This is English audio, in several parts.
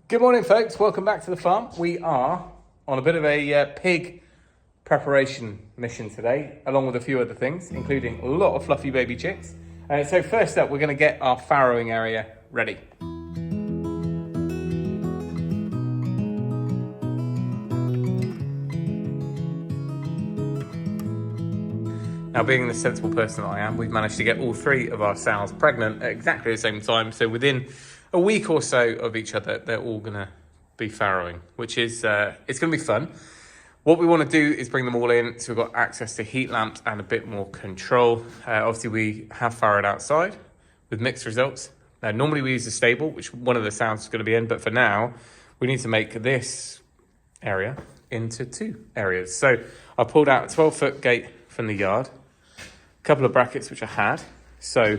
Good morning, folks. Welcome back to the farm. We are on a bit of a pig preparation mission today, along with a few other things, including a lot of fluffy baby chicks. So first up, we're going to get our farrowing area ready. Now, being the sensible person that I am, we've managed to get all three of our sows pregnant at exactly the same time. So within a week or so of each other, they're all going to be farrowing, which is, it's going to be fun. What we want to do is bring them all in so we've got access to heat lamps and a bit more control. Obviously, we have farrowed outside with mixed results. Normally we use a stable, which one of the sows is going to be in, but for now, we need to make this area into two areas. So I pulled out a 12-foot gate from the yard, a couple of brackets which I had. So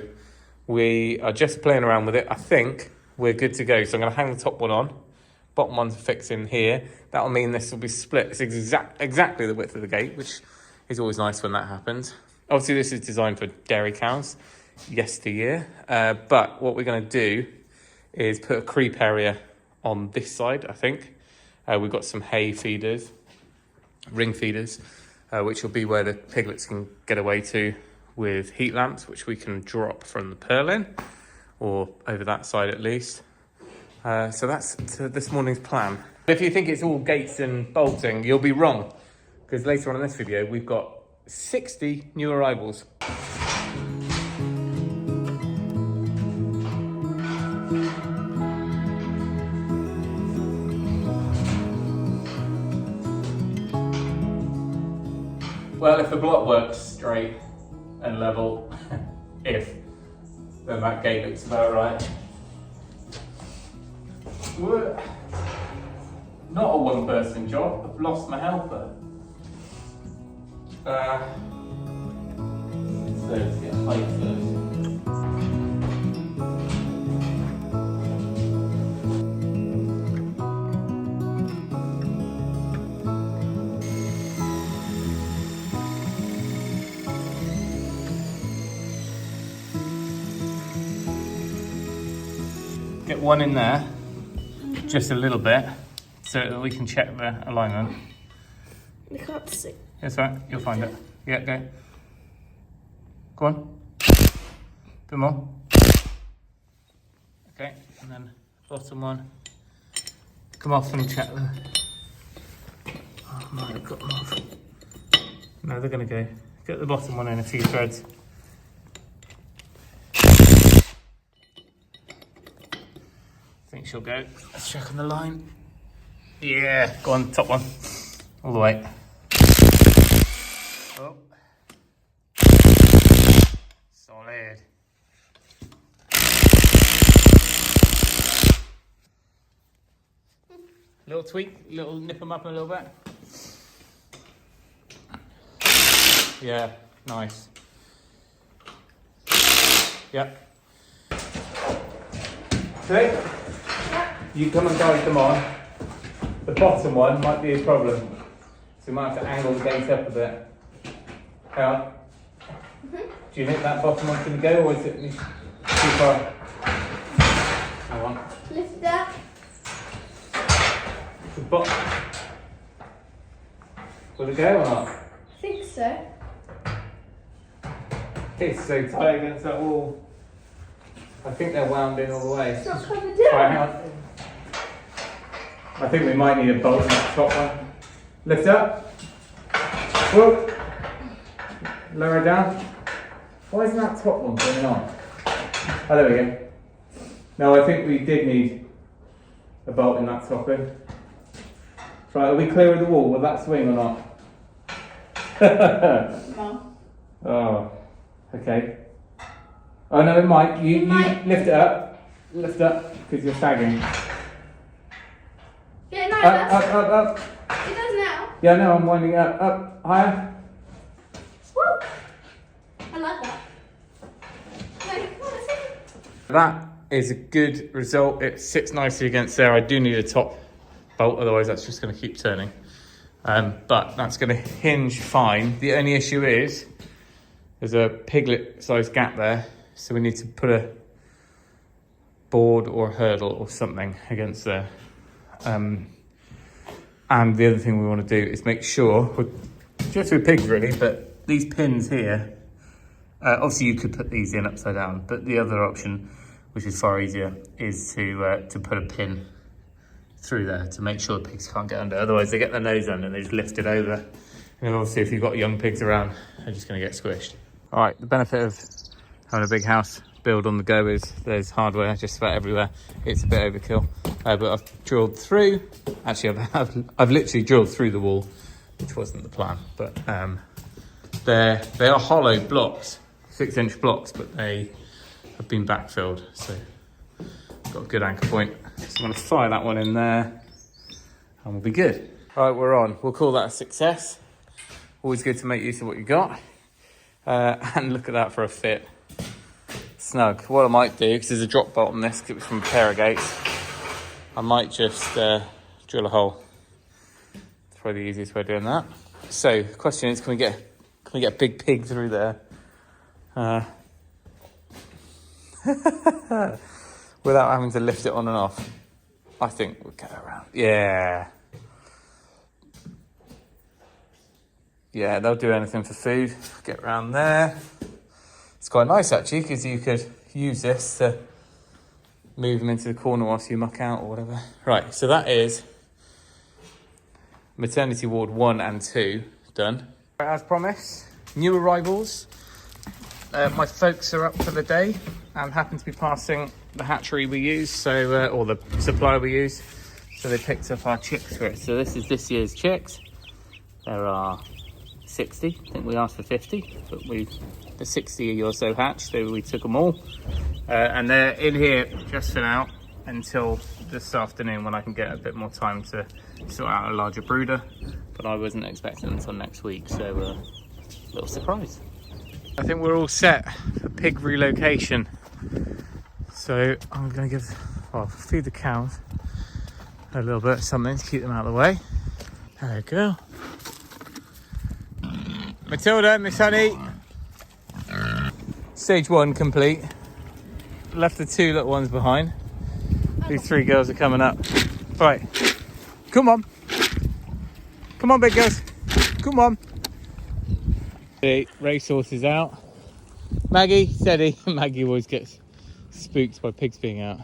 we are just playing around with it. I think we're good to go. So I'm going to hang the top one on. Bottom one's fixed in here. That'll mean this will be split. It's exactly the width of the gate, which is always nice when that happens. Obviously, this is designed for dairy cows, yesteryear. But what we're going to do is put a creep area on this side, I think. We've got some hay feeders, ring feeders, which will be where the piglets can get away to with heat lamps, which we can drop from the purlin, or over that side at least. So that's this morning's plan. If you think it's all gates and bolting, you'll be wrong, because later on in this video, we've got 60 new arrivals. Well, if the block works straight and level, then that gate looks about right. Not a one-person job. I've lost my helper. So let's get height first. Get one in there. Just a little bit, so that we can check the alignment. I can't see. That's right, you'll find it. Yeah, go. Go on. Bit more. Okay, and then bottom one. Come off and check the... Oh, I might have got them off. No, they're going to go. Get the bottom one in a few threads. I think she'll go. Let's check on the line. Yeah, go on, top one. All the way. Oh. Solid. Little tweak, little nip them up a little bit. Yeah, nice. Yep. Okay. You come and guide them on. The bottom one might be a problem, so we might have to angle the gate up a bit. Hang on. Do you think that bottom one's going to go, or is it too far? Hang on. Lift it up. The bottom. Will it go or not? I think so. It's so tight against that wall. I think they're wound in all the way. It's not covered Right, down. hang on. I think we might need a bolt in that top one. Lift up. Whoop. Lower down. Why isn't that top one coming on? Oh, there we go. No, I think we did need a bolt in that top end. Right, are we clear of the wall? Will that swing or not? No. Oh, okay. Oh no, it might. You lift it up. Lift up, because you're sagging. Yeah, no, Up. it does now. Yeah, no, I'm winding up. Up, higher. Woo! I like that. Wait, what is it? That is a good result. It sits nicely against there. I do need a top bolt, otherwise that's just going to keep turning. But that's going to hinge fine. The only issue is there's a piglet-sized gap there, so we need to put a board or hurdle or something against there. And the other thing we want to do is make sure, just with pigs really, but these pins here, obviously you could put these in upside down, but the other option, which is far easier, is to put a pin through there to make sure the pigs can't get under. Otherwise they get their nose under and they just lift it over. And obviously if you've got young pigs around, they're just going to get squished. All right, the benefit of having a big house build on the go is there's hardware just about everywhere. It's a bit overkill, but I've drilled through. Actually, I've literally drilled through the wall, which wasn't the plan. But they are hollow blocks, 6-inch blocks, but they have been backfilled, so got a good anchor point. So I'm going to fire that one in there, and we'll be good. All right, we're on. We'll call that a success. Always good to make use of what you got, and look at that for a fit. Snug. What I might do, because there's a drop bolt on this, because it was from a pair of gates, I might just drill a hole. It's probably the easiest way of doing that. So, the question is, can we get a big pig through there without having to lift it on and off? I think we'll get around. Yeah, they'll do anything for food. Get around there. It's quite nice actually, because you could use this to move them into the corner whilst you muck out or whatever. Right, so that is maternity ward 1 and 2 done. As promised, new arrivals. My folks are up for the day and happen to be passing the hatchery we use, so or the supplier we use. So they picked up our chicks for it. So this is this year's chicks. There are 60. I think we asked for 50, but the 60 or so hatched, so we took them all. And they're in here just for now until this afternoon when I can get a bit more time to sort out a larger brooder. But I wasn't expecting until next week, so little surprise. I think we're all set for pig relocation. So I'm going to feed the cows a little bit of something to keep them out of the way. There we go. Matilda, Miss Honey. Stage 1 complete. Left the 2 little ones behind. These 3 girls are coming up. Right. Come on. Come on, big girls. Come on. The racehorse is out. Maggie, steady. Maggie always gets spooked by pigs being out.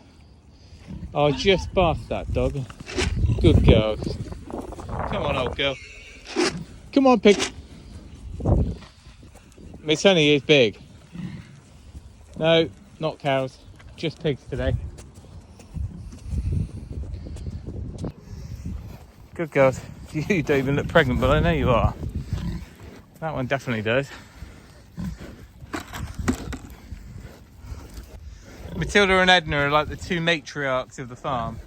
Oh, just bath that dog. Good girl. Come on, old girl. Come on, pig. Miss Honey is big. No, not cows. Just pigs today. Good girls. You don't even look pregnant, but I know you are. That one definitely does. Matilda and Edna are like the 2 matriarchs of the farm.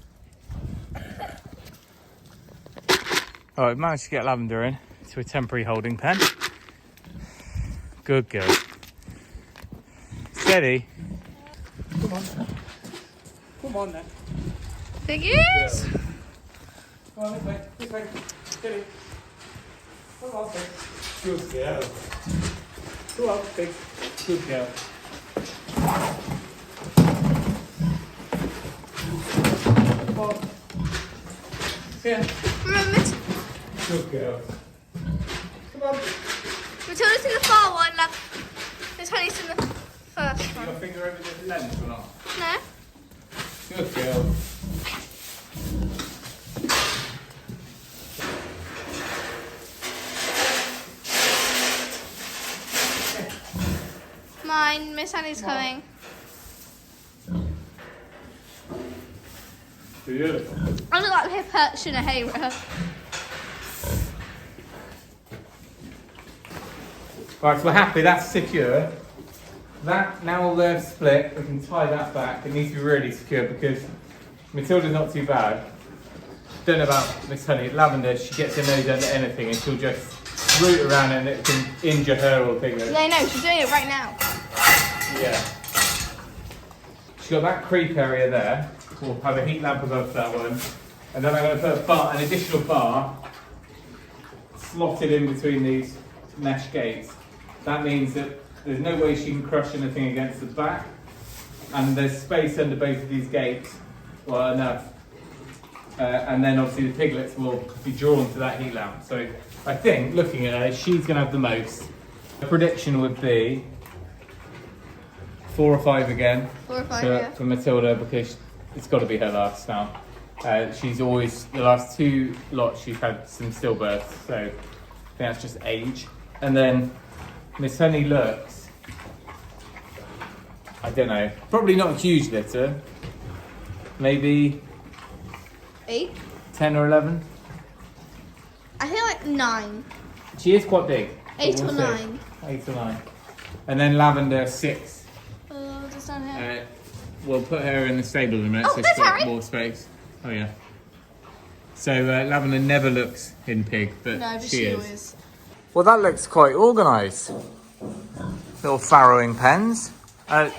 Alright, we've managed to get Lavender in to a temporary holding pen. Good girl. Steady. Come on. Come on then. Figures? Come on, this way. Steady. Come on, pig. Good girl. Come on, pig. Good girl. Come on. Yeah. Remember, Good girl. Come on. Matilda's in the far one, love. Miss Honey's in the first Your one. finger over the lens or not? No? Good girl. Mine, Miss Honey's coming. Beautiful. I look like a perched in a hay row. Right, so we're happy, that's secure. That, now all they're split, we can tie that back. It needs to be really secure because Matilda's not too bad. Don't know about Miss Honey. Lavender, she gets her nose under anything and she'll just root around and it can injure her or Piglet. Yeah, I know, she's doing it right now. Yeah. She's got that creep area there. We'll have a heat lamp above that one. And then I'm going to put an additional bar slotted in between these mesh gates. That means that there's no way she can crush anything against the back. And there's space under both of these gates. Well, enough And then obviously the piglets will be drawn to that heat lamp. So I think, looking at her, she's going to have the most. The prediction would be 4 or 5 again. 4 or 5, for, yeah. for Matilda, because it's got to be her last now. She's always, the last 2 lots, she's had some stillbirths, so I think that's just age. And then Miss Honey looks, I don't know, probably not a huge litter, maybe 8? 10 or 11. I think like 9. She is quite big. 8 or see. 9. 8 or 9. And then Lavender 6. Just down here. We'll put her in the stable in a minute, Oh, so there's she's got Harry. more space. Oh yeah. So Lavender never looks in pig, but, No, but she she is. always. Well, that looks quite organised. Little farrowing pens.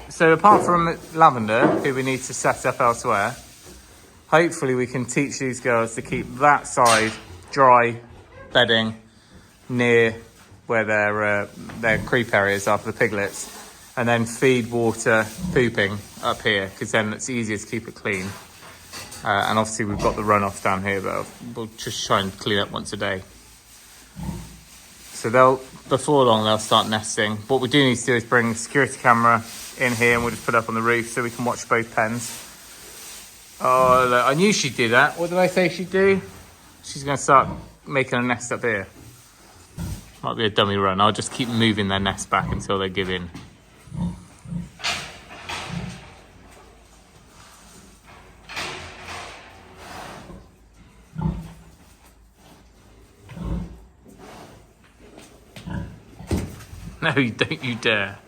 So apart from Lavender, who we need to set up elsewhere, hopefully we can teach these girls to keep that side dry bedding near where their creep areas are for the piglets, and then feed water pooping up here, because then it's easier to keep it clean. And obviously we've got the runoff down here, but we'll just try and clean up once a day. So before long they'll start nesting. What we do need to do is bring a security camera in here, and we'll just put it up on the roof so we can watch both pens. Oh, look, I knew she'd do that. What did I say she'd do? She's going to start making a nest up here. Might be a dummy run. I'll just keep moving their nest back until they give in. No, don't you dare.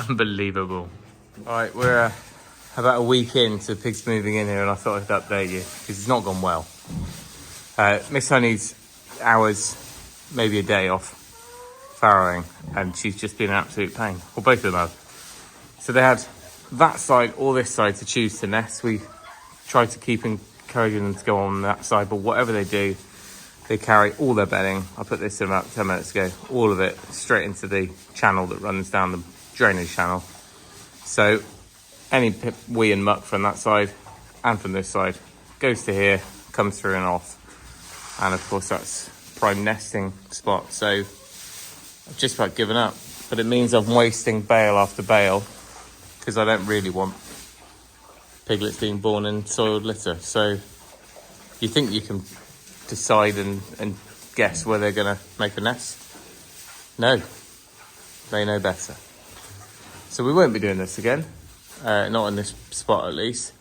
Unbelievable. Alright, we're about a week into pigs moving in here, and I thought I'd update you, because it's not gone well. Miss Honey's hours, maybe a day off farrowing, and she's just been an absolute pain. Well, both of them have. So they had that side or this side to choose to nest. We tried to keep encouraging them to go on that side, but whatever they do, they carry all their bedding. I put this in about 10 minutes ago, all of it straight into the channel that runs down the drainage channel. So any wee and muck from that side and from this side goes to here, comes through and off. And of course that's prime nesting spot. So I've just about given up, but it means I'm wasting bale after bale, because I don't really want piglets being born in soiled litter. So you think you can decide and guess where they're going to make a nest? No, they know better. So we won't be doing this again, not in this spot at least.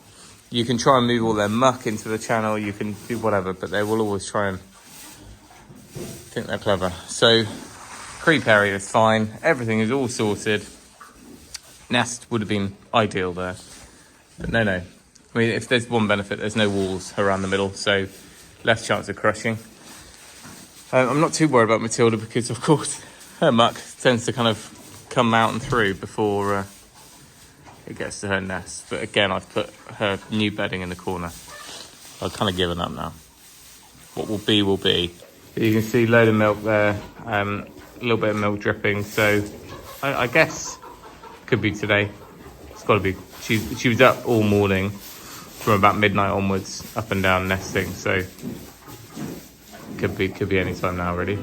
You can try and move all their muck into the channel, you can do whatever, but they will always try and think they're clever. So creep area is fine, everything is all sorted. Nest would have been ideal there, but no. I mean, if there's one benefit, there's no walls around the middle, so less chance of crushing. I'm not too worried about Matilda, because of course her muck tends to kind of come out and through before it gets to her nest. But again, I've put her new bedding in the corner. I've kind of given up now. What will be will be. You can see a load of milk there, a little bit of milk dripping. So I guess could be today. It's got to be. She was up all morning from about midnight onwards, up and down nesting. So could be any time now, really.